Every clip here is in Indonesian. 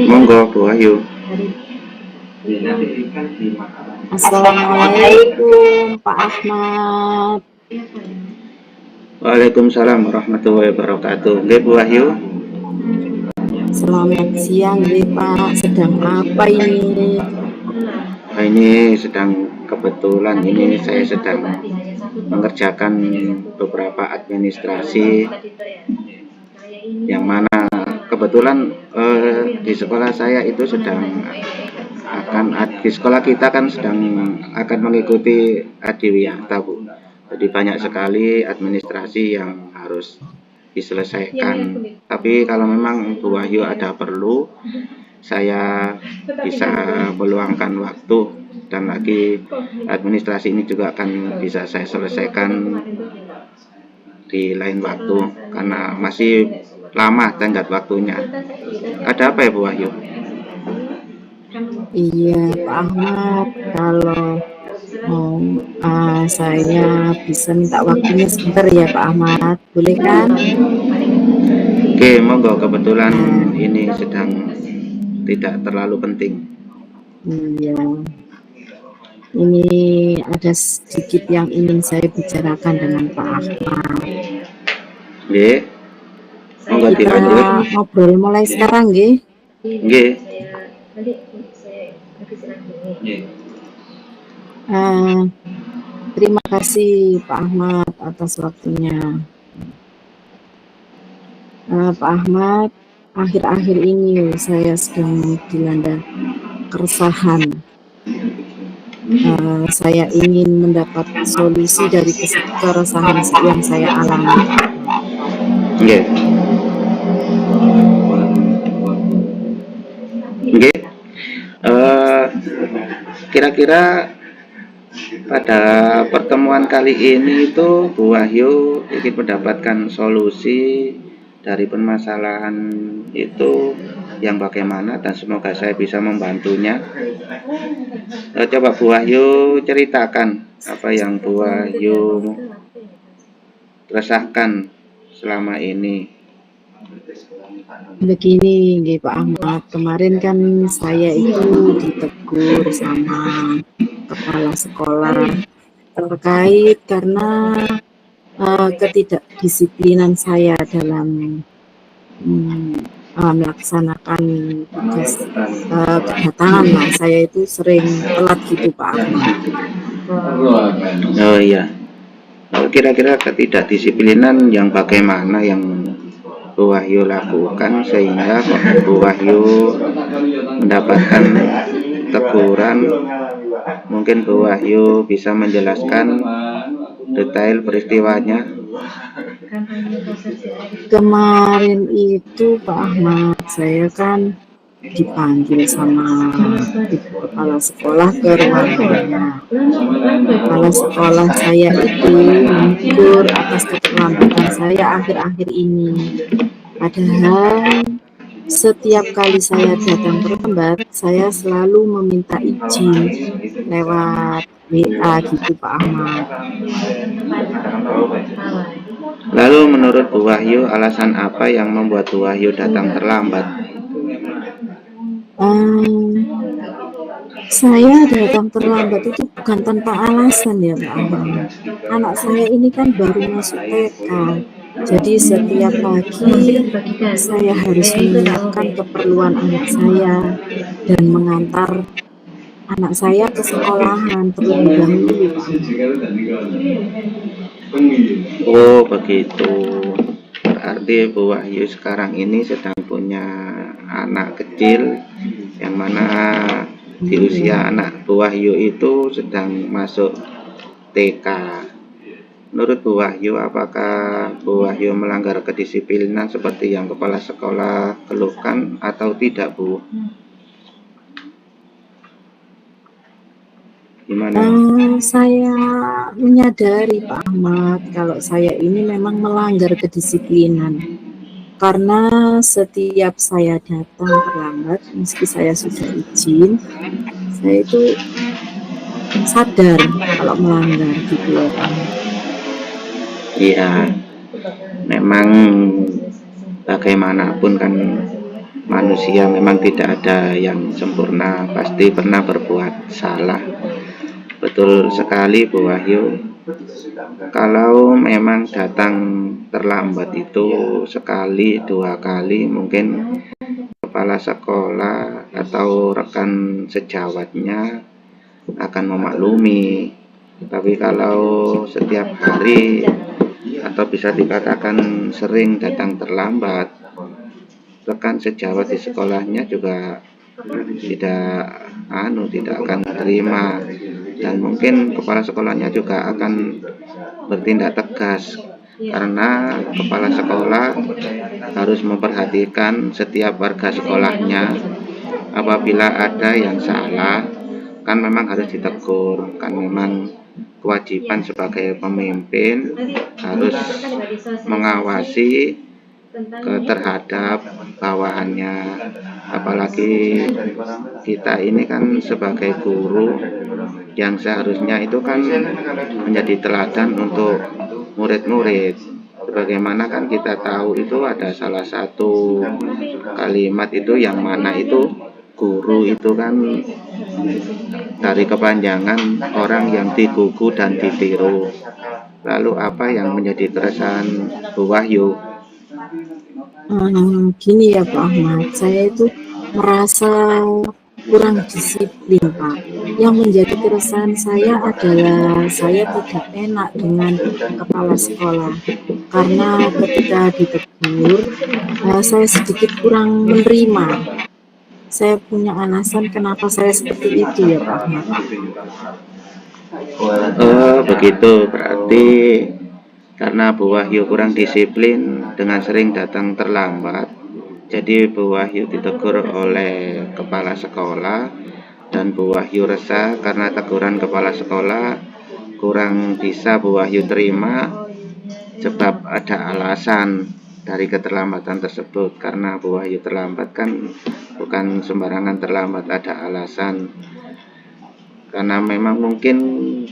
Monggo Bu Wahyu. Assalamualaikum Pak Ahmad. Waalaikumsalam warahmatullahi wabarakatuh. Nggih Bu Wahyu. Selamat siang nih Pak. Sedang apa ini? Ini sedang kebetulan ini saya sedang mengerjakan beberapa administrasi yang mana kebetulan di sekolah saya itu di sekolah kita kan sedang akan mengikuti Adiwiyata Bu. Jadi banyak sekali administrasi yang harus diselesaikan. Tapi kalau memang Bu Wahyu ada perlu, saya bisa meluangkan waktu, dan lagi administrasi ini juga akan bisa saya selesaikan di lain waktu karena masih lama tenggat waktunya. Ada apa ya Bu Wahyu? Iya Pak Ahmad, kalau saya bisa minta waktunya sebentar ya Pak Ahmad, boleh kan? Oke, monggo, kebetulan ini sedang tidak terlalu penting. Iya. Ini ada sedikit yang ingin saya bicarakan dengan Pak Ahmad. Nggih. Monggo dilanjut. Kita ngobrol mulai sekarang nggih. Nggih. Terima kasih Pak Ahmad atas waktunya. Pak Ahmad, akhir-akhir ini saya sedang dilanda keresahan. Saya ingin mendapat solusi dari keresahan yang saya alami. Nggih. Nggih. Kira-kira pada pertemuan kali ini itu Bu Wahyu ingin mendapatkan solusi dari permasalahan itu yang bagaimana, dan semoga saya bisa membantunya. Coba Bu Wahyu ceritakan apa yang Bu Wahyu resahkan selama ini. Begini nggih Pak Ahmad, kemarin kan saya itu ditegur sama kepala sekolah terkait karena ketidakdisiplinan saya dalam melaksanakan tugas kedatangan lah. Saya itu sering telat gitu Pak Ahmad. Oh iya. Kira-kira ketidakdisiplinan yang bagaimana yang Bu Wahyu lakukan sehingga Bu Wahyu mendapatkan teguran? Mungkin Bu Wahyu bisa menjelaskan detail peristiwanya. Kemarin itu Pak Ahmad, saya kan dipanggil sama ibu kepala sekolah ke ruangannya. Kepala sekolah saya itu menegur atas keterlambatan saya akhir-akhir ini. Padahal setiap kali saya datang terlambat, saya selalu meminta izin lewat WA gitu Pak Ahmad. Lalu menurut Bu Wahyu, alasan apa yang membuat Bu Wahyu datang terlambat? Saya datang terlambat itu bukan tanpa alasan ya Pak Ahmad. Anak saya ini kan baru masuk TK. Jadi setiap pagi saya harus menyiapkan keperluan anak saya dan mengantar anak saya ke sekolahan terlebih dahulu Pak Ahmad. Oh begitu. Berarti Bu Wahyu sekarang ini sedang punya anak kecil yang mana di usia anak Bu Wahyu itu sedang masuk TK. Menurut Bu Wahyu, apakah Bu Wahyu melanggar kedisiplinan seperti yang kepala sekolah keluhkan atau tidak Bu? Gimana? Saya menyadari Pak Ahmad kalau saya ini memang melanggar kedisiplinan. Karena setiap saya datang terlambat, meski saya sudah izin, saya itu sadar kalau melanggar gitu ya Pak. Iya, memang bagaimanapun kan manusia memang tidak ada yang sempurna, pasti pernah berbuat salah. Betul sekali Bu Wahyu. Kalau memang datang terlambat itu sekali, dua kali, mungkin kepala sekolah atau rekan sejawatnya akan memaklumi. Tapi kalau setiap hari atau bisa dikatakan sering datang terlambat, rekan sejawat di sekolahnya juga tidak akan terima, dan mungkin kepala sekolahnya juga akan bertindak tegas, karena kepala sekolah harus memperhatikan setiap warga sekolahnya. Apabila ada yang salah, kan memang harus ditegur, kan memang kewajiban sebagai pemimpin harus mengawasi terhadap bawahannya. Apalagi kita ini kan sebagai guru yang seharusnya itu kan menjadi teladan untuk murid-murid. Sebagaimana kan kita tahu itu ada salah satu kalimat itu yang mana itu guru itu kan dari kepanjangan orang yang digugu dan ditiru. Lalu apa yang menjadi keresahan Bu Wahyu? Gini ya Pak Ahmad, saya itu merasa kurang disiplin Pak. Yang menjadi keresahan saya adalah saya tidak enak dengan kepala sekolah, karena ketika ditegur saya sedikit kurang menerima. Saya punya alasan kenapa saya seperti itu ya Pak Ahmad. Oh begitu, berarti karena Bu Wahyu kurang disiplin dengan sering datang terlambat, jadi Bu Wahyu ditegur oleh kepala sekolah, dan Bu Wahyu resah karena teguran kepala sekolah kurang bisa Bu Wahyu terima, sebab ada alasan dari keterlambatan tersebut. Karena Bu Wahyu terlambat kan bukan sembarangan terlambat, ada alasan. Karena memang mungkin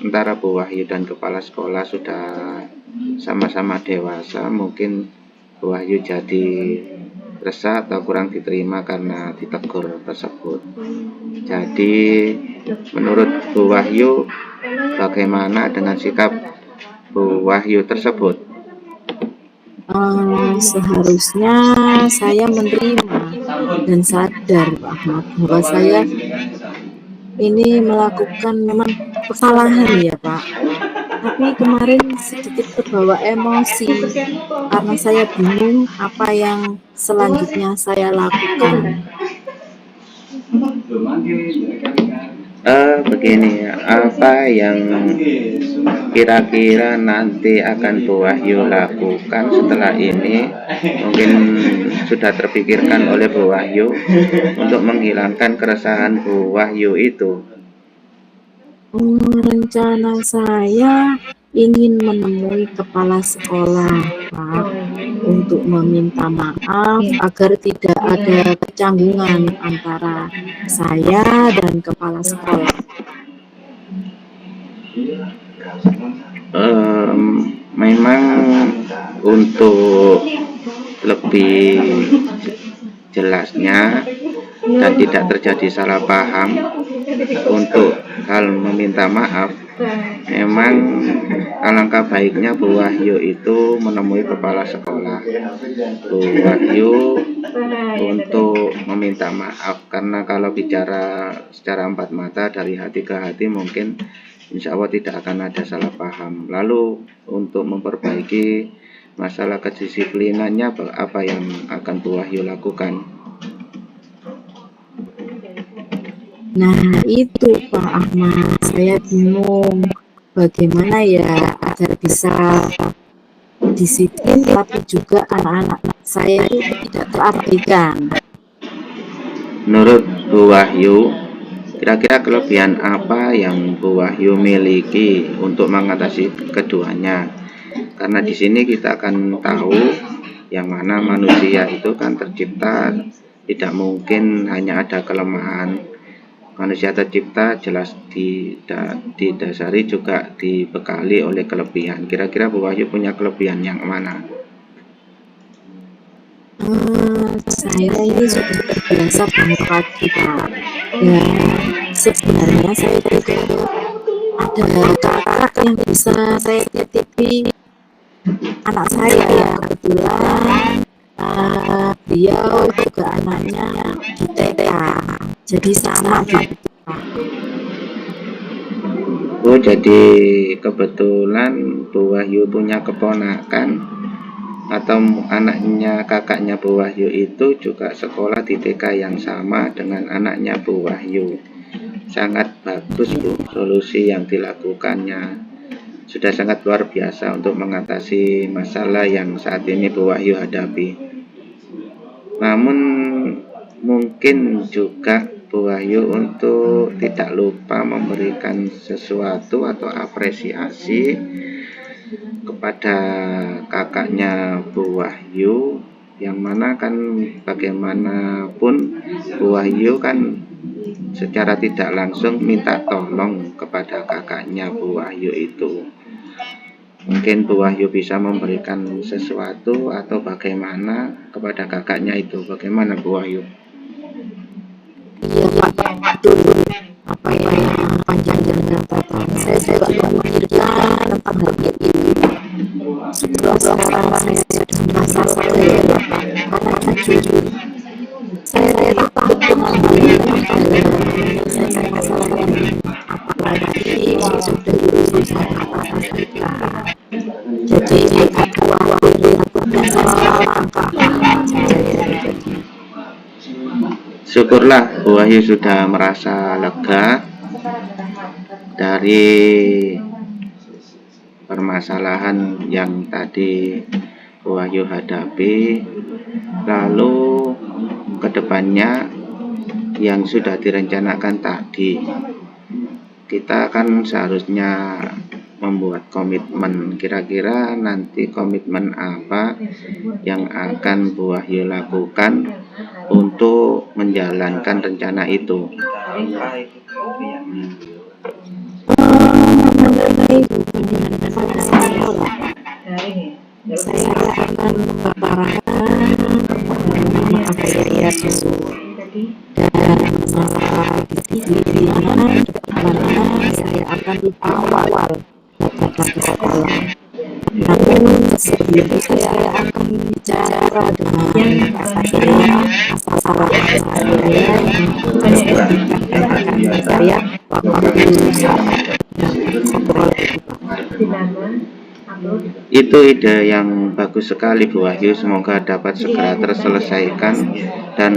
antara Bu Wahyu dan kepala sekolah sudah sama-sama dewasa, mungkin Bu Wahyu jadi resah atau kurang diterima karena ditegur tersebut. Jadi menurut Bu Wahyu, bagaimana dengan sikap Bu Wahyu tersebut? Seharusnya saya menerima dan sadar Pak Ahmad bahwa saya ini melakukan memang kesalahan ya Pak. Tapi kemarin sedikit terbawa emosi karena saya bingung apa yang selanjutnya saya lakukan. Begini, apa yang kira-kira nanti akan Bu Wahyu lakukan setelah ini? Mungkin sudah terpikirkan oleh Bu Wahyu untuk menghilangkan keresahan Bu Wahyu itu. Rencana saya ingin menemui kepala sekolah Pak, untuk meminta maaf agar tidak ada kecanggungan antara saya dan kepala sekolah. Memang untuk lebih jelasnya dan tidak terjadi salah paham untuk hal meminta maaf, memang alangkah baiknya Bu Wahyu itu menemui kepala sekolah Bu Wahyu untuk meminta maaf. Karena kalau bicara secara empat mata dari hati ke hati, mungkin insya Allah tidak akan ada salah paham. Lalu untuk memperbaiki masalah kedisiplinannya, apa yang akan Bu Wahyu lakukan? Nah itu Pak Ahmad, saya bingung bagaimana ya agar bisa disiplin tapi juga anak-anak saya itu tidak terabaikan. Menurut Bu Wahyu, kira-kira kelebihan apa yang Bu Wahyu miliki untuk mengatasi keduanya? Karena di sini kita akan tahu yang mana manusia itu kan tercipta tidak mungkin hanya ada kelemahan. Manusia tercipta jelas didasari juga dibekali oleh kelebihan. Kira-kira Bu Wahyu punya kelebihan yang mana? saya ini sudah terbiasa bangun pagi, Pak. Ya, sebenarnya saya juga ada kakak yang bisa saya titipi anak saya ya, kebetulan beliau juga anaknya di TK, jadi sama gitu, Pak. Oh, jadi kebetulan Bu Wahyu punya keponakan atau anaknya kakaknya Bu Wahyu itu juga sekolah di TK yang sama dengan anaknya Bu Wahyu. Sangat bagus Bu, solusi yang dilakukannya sudah sangat luar biasa untuk mengatasi masalah yang saat ini Bu Wahyu hadapi. Namun mungkin juga Bu Wahyu untuk tidak lupa memberikan sesuatu atau apresiasi kepada kakaknya Bu Wahyu, yang mana kan bagaimanapun Bu Wahyu kan secara tidak langsung minta tolong kepada kakaknya Bu Wahyu itu. Mungkin Bu Wahyu bisa memberikan sesuatu atau bagaimana kepada kakaknya itu. Bagaimana Bu Wahyu? Iya, Pak, betul. Apa yang panjang dan katakan, saya juga memikirkan tentang hal itu. Setelah sekarang saya sudah merasa lega, Pak, karena jujur saya rela untuk mengambil dalam menyelesaikan masalah ini. Apalagi sudah berusaha atas kita. Jadi aku khawatir takutnya salah langkah saja ya terjadi. Syukurlah Bu Wahyu sudah merasa lega dari permasalahan yang tadi Bu Wahyu hadapi. Lalu kedepannya yang sudah direncanakan tadi, kita kan seharusnya membuat komitmen. Kira-kira nanti komitmen apa yang akan Bu Wahyu lakukan untuk menjalankan rencana itu? Mengenai hubungan pada sekolah, saya akan mengutarakan apa saya susu dan masalah disiplinan bagaimana saya akan awal datang ke sekolah. Namun sebelum itu saya akan bicara dengan kakak saya, masalah saya yang saya waktu sekolah itu ide yang bagus sekali Bu Wahyu, semoga dapat segera terselesaikan dan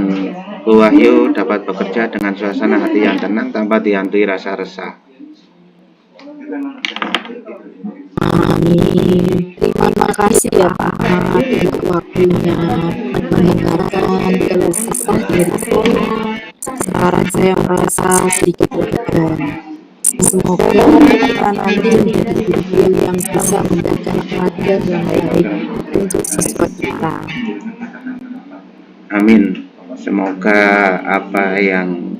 Bu Wahyu dapat bekerja dengan suasana hati yang tenang tanpa dihantui rasa resah. Amin. Terima kasih ya Pak untuk waktunya mendengarkan keluh kesah dari saya. Sekarang saya merasa sedikit lega. Semoga kita nanti menjadi guru yang bisa memberikan pelajaran yang baik untuk siswa kita. Amin. Semoga apa yang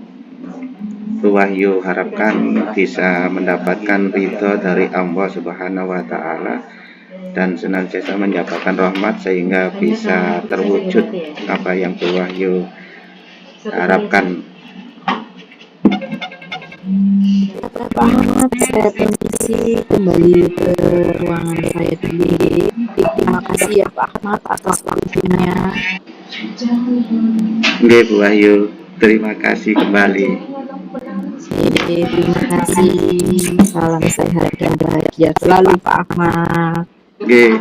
Bu Wahyu harapkan bisa mendapatkan ridho dari Allah Subhanahu wa Ta'ala dan senantiasa menjabarkan rahmat sehingga bisa terwujud apa yang Bu Wahyu harapkan. Pak, saya permisi kembali ke ruangan saya dulu. Terima kasih ya Pak Ahmad atas waktunya. Oke Bu Wahyu, terima kasih kembali. Terima kasih. Salam sehat dan bahagia selalu Pak Ahmad. Oke.